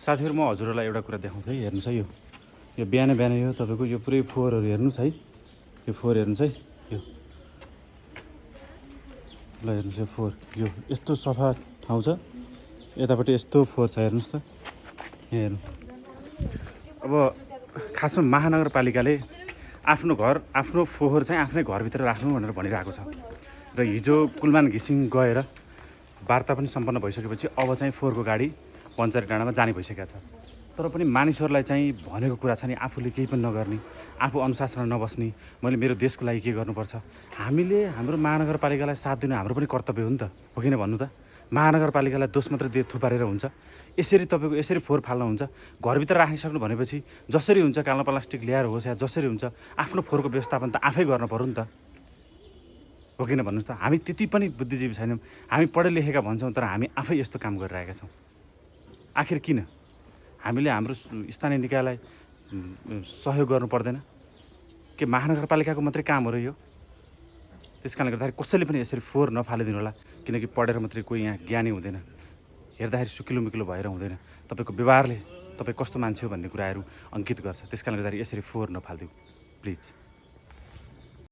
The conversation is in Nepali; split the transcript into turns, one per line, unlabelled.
साथीहरु म हजुरहरुलाई एउटा कुरा देखाउँछु है हेर्नुस् है यो बिहान बिहान यो तपाईको यो पुरै फोहोरहरु हेर्नुस् है यो फोहोर हेर्नुस् है यो ल हेर्नुस् यो फोहोर यो यस्तो सफा ठाउँ छ यतापट्टि यस्तो फोहोर छ हेर्नुस् त यहाँ हेर्नु अब खासमा महानगरपालिकाले आफ्नो घर आफ्नो फोहोर चाहिँ आफ्नै घरभित्र राख्नु भनेर भनिरहेको छ र हिजो कुलमान घिसिङ गएर वार्ता पनि सम्पन्न भइसकेपछि अब चाहिँ फोहोरको गाडी पञ्चायत डाँडामा जाने भइसकेको छ तर पनि मानिसहरूलाई चाहिँ भनेको कुरा छ नि आफूले केही पनि नगर्ने आफू अनुशासनमा नबस्ने मैले मेरो देशको लागि के गर्नुपर्छ हामीले हाम्रो महानगरपालिकालाई साथ दिनु हाम्रो पनि कर्तव्य हो नि त हो किन भन्नु त महानगरपालिकालाई दोष मात्र दिए थुपारेर हुन्छ यसरी तपाईको यसरी फोहोर फाल्न हुन्छ घरभित्र राख्न सक्नु भनेपछि जसरी हुन्छ कालो प्लास्टिक ल्याएर होस् या जसरी हुन्छ आफ्नो फोहोरको व्यवस्थापन त आफै गर्न पर्यो नि त हो किन भन्नुस् त हामी त्यति पनि बुद्धिजीवी छैनौँ हामी पढे लेखेका भन्छौँ तर हामी आफै यस्तो काम गरिरहेका छौँ आखिर किन हामीले हाम्रो स्थानीय निकायलाई सहयोग गर्नु पर्दैन के महानगरपालिकाको मात्रै काम हो र यो त्यसकारणले गर्दाखेरि कसैले पनि यसरी फोहोर नफालिदिनु होला किनकि पढेर मात्रै कोही यहाँ ज्ञानी हुँदैन हेर्दाखेरि सुकिलो मिकिलो भएर हुँदैन तपाईको व्यवहारले तपाई कस्तो मान्छे हो भन्ने कुराहरू अंकित गर्छ त्यसकारणले गर्दाखेरि यसरी फोहोर नफालिदिऊ प्लिज